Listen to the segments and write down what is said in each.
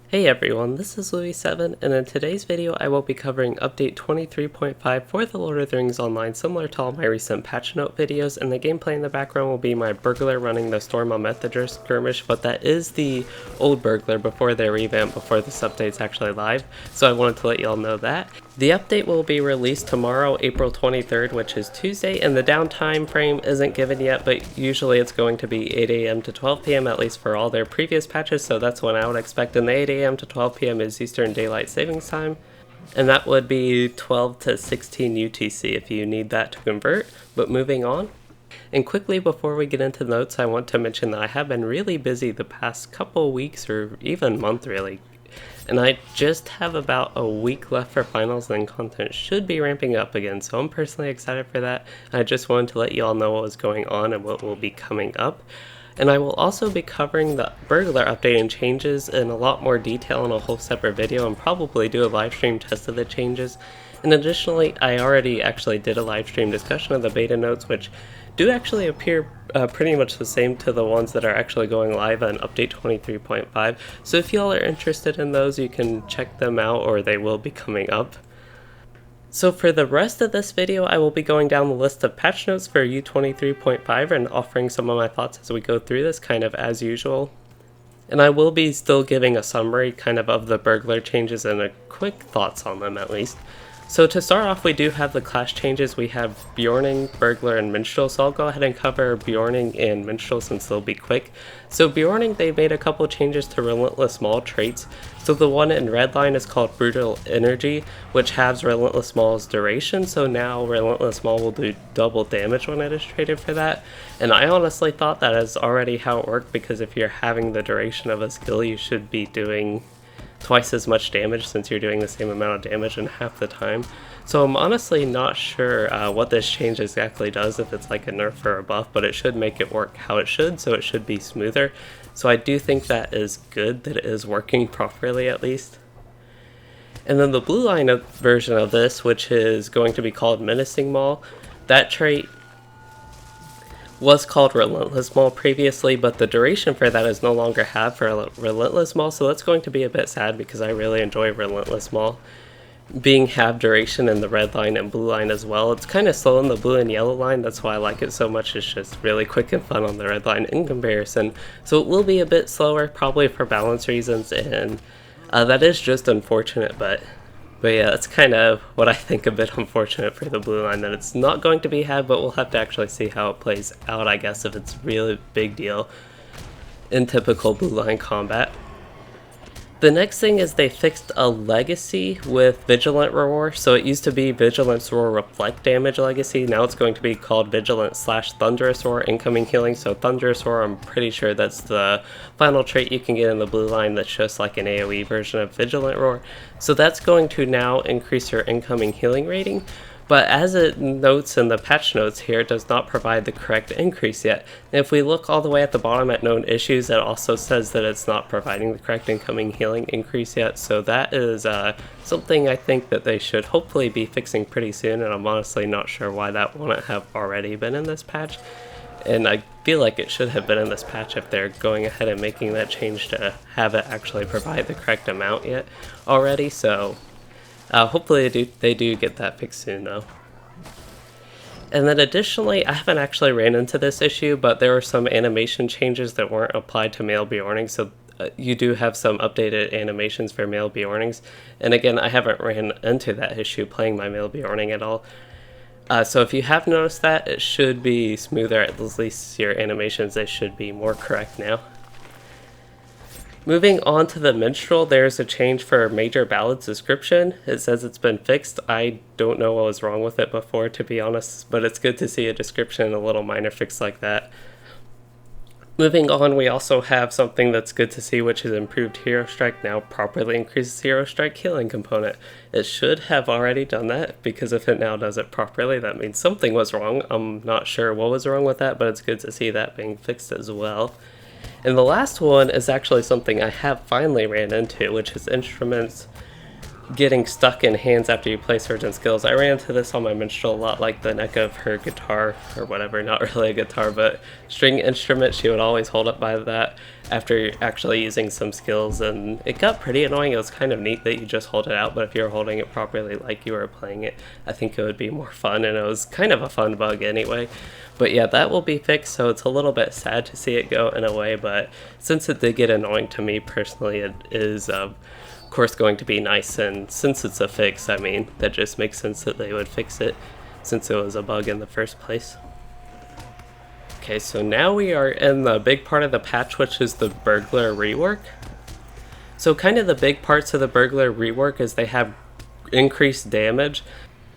Hey everyone, this is Louis7, and in today's video I will be covering update 23.5 for the Lord of the Rings Online, similar to all my recent patch note videos, and the gameplay in the background will be my Burglar running the storm on Methedras skirmish, but that is the old Burglar before they revamp, before this update's actually live, so I wanted to let you all know that. The update will be released tomorrow, April 23rd, which is Tuesday, and the downtime frame isn't given yet, but usually it's going to be 8 AM to 12 PM, at least for all their previous patches, so that's when I would expect, and the 8 AM to 12 PM is Eastern Daylight Savings Time, and that would be 12 to 16 UTC if you need that to convert. But moving on. And quickly before we get into notes, I want to mention that I have been really busy the past couple weeks, or even month really, and I just have about a week left for finals, and content should be ramping up again, so I'm personally excited for that. I just wanted to let you all know what was going on and what will be coming up. And I will also be covering the Burglar update and changes in a lot more detail in a whole separate video, and probably do a live stream test of the changes. And additionally, I already actually did a live stream discussion of the beta notes, which do actually appear pretty much the same to the ones that are actually going live on update 23.5. So if y'all are interested in those, you can check them out, or they will be coming up. So for the rest of this video, I will be going down the list of patch notes for U23.5 and offering some of my thoughts as we go through this, kind of as usual. And I will be still giving a summary kind of the Burglar changes and a quick thoughts on them at least. So to start off, we do have the class changes. We have Bjorning, Burglar, and Minstrel, so I'll go ahead and cover Bjorning and Minstrel since they'll be quick. So Bjorning, they made a couple changes to Relentless Maul traits. So the one in red line is called Brutal Energy, which halves Relentless Maul's duration, so now Relentless Maul will do double damage when it is traded for that. And I honestly thought that is already how it worked, because if you're having the duration of a skill, you should be doing twice as much damage, since you're doing the same amount of damage in half the time. So I'm honestly not sure what this change exactly does, if it's like a nerf or a buff, but it should make it work how it should, so it should be smoother. So I do think that is good, that it is working properly at least. And then the blue line version of this, which is going to be called Menacing Maul, that trait was called Relentless Maul previously, but the duration for that is no longer half for Relentless Maul, so that's going to be a bit sad, because I really enjoy Relentless Maul being half duration in the red line and blue line as well. It's kind of slow in the blue and yellow line, that's why I like it so much. It's just really quick and fun on the red line in comparison, so it will be a bit slower, probably for balance reasons, and that is just unfortunate, but yeah, that's kind of what I think a bit unfortunate for the blue line, that it's not going to be had, but we'll have to actually see how it plays out, I guess, if it's really a big deal in typical blue line combat. The next thing is they fixed a legacy with Vigilant Roar. So it used to be Vigilance Roar Reflect Damage Legacy. Now it's going to be called Vigilant/Thunderous Roar Incoming Healing. So Thunderous Roar, I'm pretty sure that's the final trait you can get in the blue line that's just like an AoE version of Vigilant Roar. So that's going to now increase your incoming healing rating. But as it notes in the patch notes here, it does not provide the correct increase yet. And if we look all the way at the bottom at known issues, it also says that it's not providing the correct incoming healing increase yet. So that is something I think that they should hopefully be fixing pretty soon, and I'm honestly not sure why that wouldn't have already been in this patch. And I feel like it should have been in this patch if they're going ahead and making that change to have it actually provide the correct amount yet already. So hopefully they do get that fixed soon though. And then additionally, I haven't actually ran into this issue, but there were some animation changes that weren't applied to male Bjorning, so you do have some updated animations for male Bjornings. And again, I haven't ran into that issue playing my male Bjorning at all. So if you have noticed that, it should be smoother, at least your animations, they should be more correct now. Moving on to the Minstrel, there's a change for Major Ballad's description. It says it's been fixed. I don't know what was wrong with it before, to be honest, but it's good to see a description and a little minor fix like that. Moving on, we also have something that's good to see, which is improved Hero Strike now properly increases Hero Strike healing component. It should have already done that, because if it now does it properly, that means something was wrong. I'm not sure what was wrong with that, but it's good to see that being fixed as well. And the last one is actually something I have finally ran into, which is Instruments getting stuck in hands after you play certain skills. I ran into this on my Minstrel a lot, like the neck of her guitar, or whatever, not really a guitar, but string instrument. She would always hold up by that after actually using some skills, and it got pretty annoying. It was kind of neat that you just hold it out, but if you were holding it properly like you were playing it, I think it would be more fun, and it was kind of a fun bug anyway. But yeah, that will be fixed, so it's a little bit sad to see it go in a way, but since it did get annoying to me personally, it is of course going to be nice, and since it's a fix, I mean, that just makes sense that they would fix it since it was a bug in the first place. Okay, so now we are in the big part of the patch, which is the Burglar Rework. So kind of the big parts of the Burglar Rework is they have increased damage.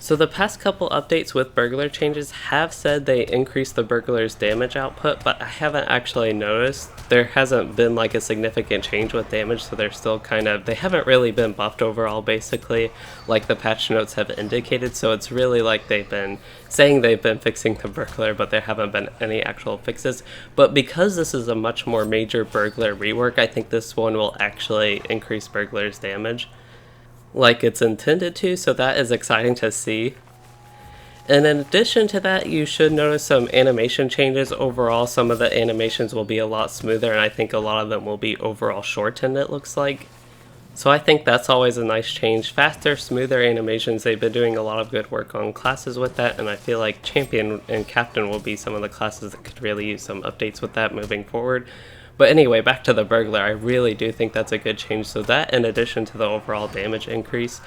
So the past couple updates with burglar changes have said they increased the burglar's damage output, but I haven't actually noticed. There hasn't been like a significant change with damage, so they're still they haven't really been buffed overall basically, like the patch notes have indicated, so it's really like they've been saying they've been fixing the burglar, but there haven't been any actual fixes. But because this is a much more major burglar rework, I think this one will actually increase burglar's damage like it's intended to, so that is exciting to see. And in addition to that, you should notice some animation changes. Overall, some of the animations will be a lot smoother, and I think a lot of them will be overall shortened, it looks like. So I think that's always a nice change. Faster, smoother animations. They've been doing a lot of good work on classes with that, and I feel like Champion and Captain will be some of the classes that could really use some updates with that moving forward. But anyway, back to the Burglar, I really do think that's a good change. So that, in addition to the overall damage increase,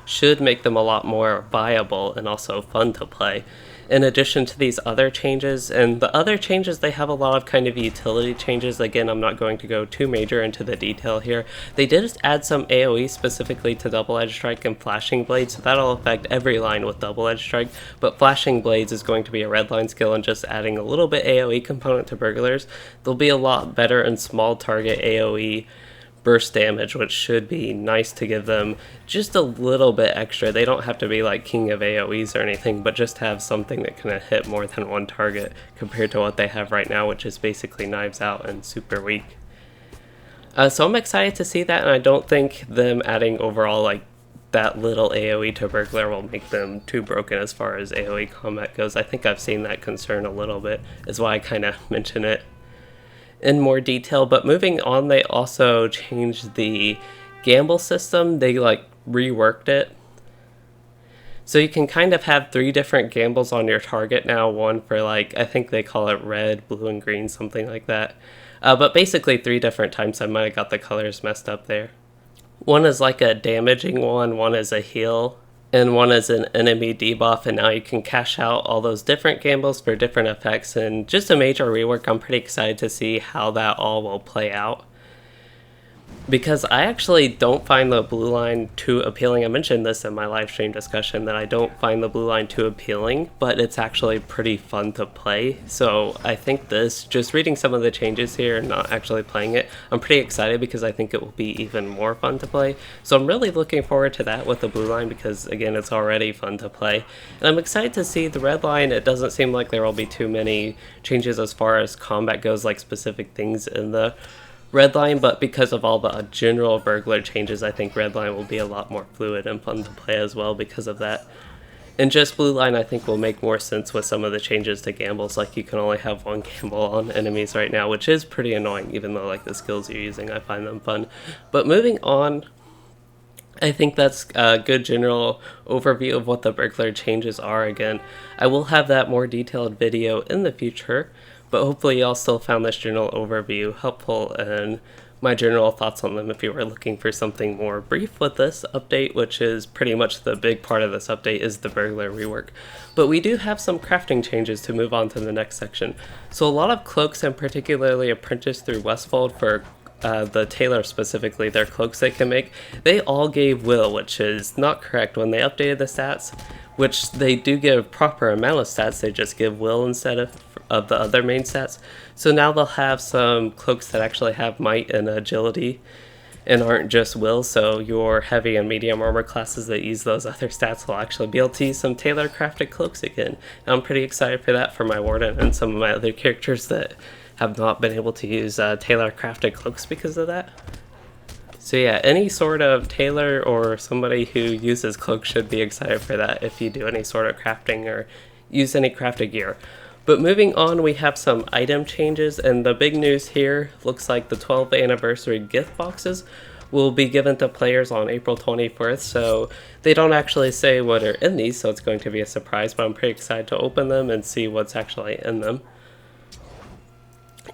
should make them a lot more viable and also fun to play. In addition to these other changes, and the other changes, they have a lot of kind of utility changes. Again, I'm not going to go too major into the detail here. They did add some AoE specifically to Double Edge Strike and Flashing Blades, so that'll affect every line with Double Edge Strike, but Flashing Blades is going to be a red line skill, and just adding a little bit AoE component to Burglars, they'll be a lot better in small target AoE burst damage, which should be nice to give them just a little bit extra. They don't have to be like king of AoEs or anything, but just have something that can hit more than one target compared to what they have right now, which is basically Knives Out and super weak. So I'm excited to see that, and I don't think them adding overall like that little AoE to Burglar will make them too broken as far as AoE combat goes. I think I've seen that concern a little bit, is why I kind of mention it in more detail. But moving on, they also changed the gamble system. They like reworked it, so you can kind of have 3 different gambles on your target now. One for like, I think they call it red, blue, and green, something like that, but basically 3 different types. I might have got the colors messed up there. One is like a damaging one is a heal, and one is an enemy debuff, and now you can cash out all those different gambles for different effects, and just a major rework. I'm pretty excited to see how that all will play out, because I actually don't find the blue line too appealing. I mentioned this in my live stream discussion that I don't find the blue line too appealing, but it's actually pretty fun to play. So I think this, just reading some of the changes here and not actually playing it, I'm pretty excited because I think it will be even more fun to play. So I'm really looking forward to that with the blue line, because again, it's already fun to play. And I'm excited to see the red line. It doesn't seem like there will be too many changes as far as combat goes, like specific things in the red line, but because of all the general burglar changes, I think red line will be a lot more fluid and fun to play as well because of that. And just blue line, I think, will make more sense with some of the changes to gambles, like you can only have 1 gamble on enemies right now, which is pretty annoying, even though like the skills you're using, I find them fun. But moving on, I think that's a good general overview of what the burglar changes are. Again, I will have that more detailed video in the future, but hopefully y'all still found this general overview helpful and my general thoughts on them if you were looking for something more brief with this update, which is pretty much the big part of this update is the Burglar Rework. But we do have some crafting changes to move on to the next section. So a lot of cloaks, and particularly Apprentice through Westfold for the tailor specifically, their cloaks they can make, they all gave will, which is not correct. When they updated the stats, which they do give proper amount of stats, they just give will instead of the other main stats. So now they'll have some cloaks that actually have might and agility and aren't just will, so your heavy and medium armor classes that use those other stats will actually be able to use some tailor crafted cloaks again. And I'm pretty excited for that for my Warden and some of my other characters that have not been able to use tailor crafted cloaks because of that. So yeah, any sort of tailor or somebody who uses cloaks should be excited for that if you do any sort of crafting or use any crafted gear. But moving on, we have some item changes, and the big news here looks like the 12th anniversary gift boxes will be given to players on April 24th, so they don't actually say what are in these, so it's going to be a surprise, but I'm pretty excited to open them and see what's actually in them.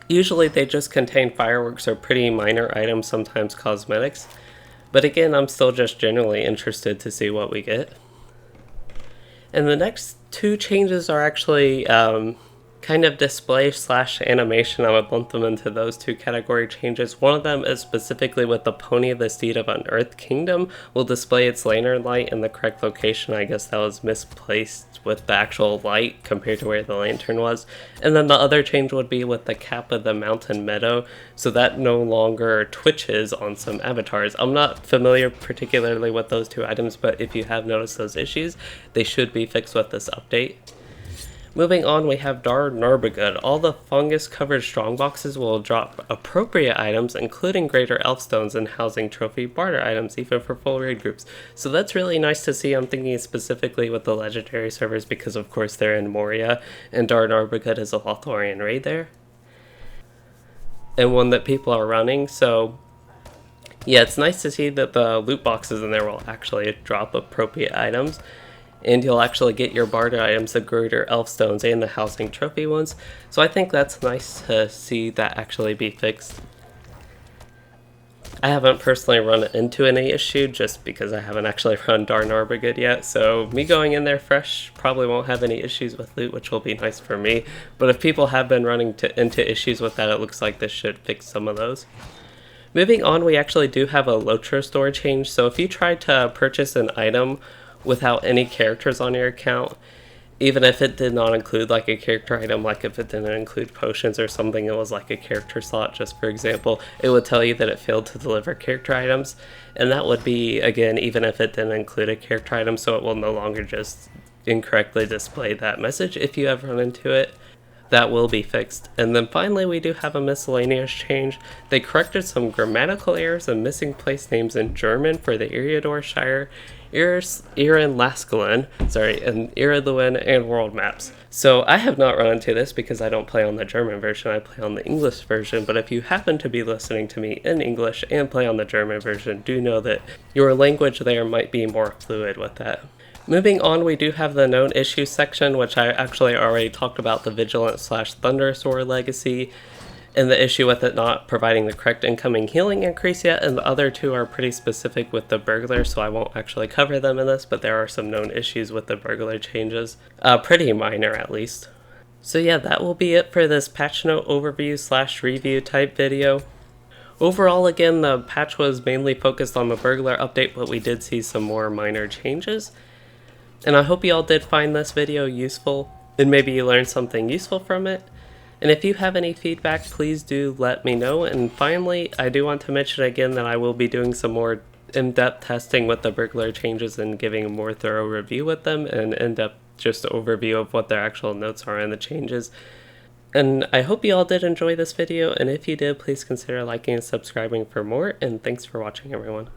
Usually they just contain fireworks or pretty minor items, sometimes cosmetics, but again, I'm still just generally interested to see what we get. And the next two changes are actually kind of display / animation. I would lump them into those two category changes. One of them is specifically with the pony, the steed of Unearthed Kingdom will display its lantern light in the correct location. I guess that was misplaced with the actual light compared to where the lantern was. And then the other change would be with the cap of the mountain meadow, so that no longer twitches on some avatars. I'm not familiar particularly with those two items, but if you have noticed those issues, they should be fixed with this update. Moving on, we have Dar Narbagood. All the fungus-covered strongboxes will drop appropriate items, including greater elf stones and housing trophy barter items, even for full raid groups. So that's really nice to see. I'm thinking specifically with the legendary servers because, of course, they're in Moria, and Dar Narbagood is a Lothorian raid there, and one that people are running. So yeah, it's nice to see that the loot boxes in there will actually drop appropriate items. And you'll actually get your barter items, the greater elf stones, and the housing trophy ones. So I think that's nice to see that actually be fixed. I haven't personally run into any issue just because I haven't actually run Dar Narbagood yet. So me going in there fresh probably won't have any issues with loot, which will be nice for me. But if people have been running into issues with that, it looks like this should fix some of those. Moving on, we actually do have a Lotro store change. So if you try to purchase an item without any characters on your account, even if it did not include like a character item, like if it didn't include potions or something, it was like a character slot, just for example, it would tell you that it failed to deliver character items. And that would be, again, even if it didn't include a character item, so it will no longer just incorrectly display that message if you have run into it. That will be fixed. And then finally, we do have a miscellaneous change. They corrected some grammatical errors and missing place names in German for the Eriador Shire, Irin-Laskalin, and Iriduin and world maps. So I have not run into this because I don't play on the German version, I play on the English version, but if you happen to be listening to me in English and play on the German version, do know that your language there might be more fluid with that. Moving on, we do have the known issues section, which I actually already talked about, the Vigilant / Thundersword legacy, and the issue with it not providing the correct incoming healing increase yet, and the other two are pretty specific with the Burglar, so I won't actually cover them in this, but there are some known issues with the Burglar changes. Pretty minor, at least. So yeah, that will be it for this patch note overview / review type video. Overall, again, the patch was mainly focused on the Burglar update, but we did see some more minor changes. And I hope you all did find this video useful, and maybe you learned something useful from it. And if you have any feedback, please do let me know. And finally, I do want to mention again that I will be doing some more in-depth testing with the Burglar changes and giving a more thorough review with them, and in-depth just overview of what their actual notes are and the changes. And I hope you all did enjoy this video, and if you did, please consider liking and subscribing for more, and thanks for watching, everyone.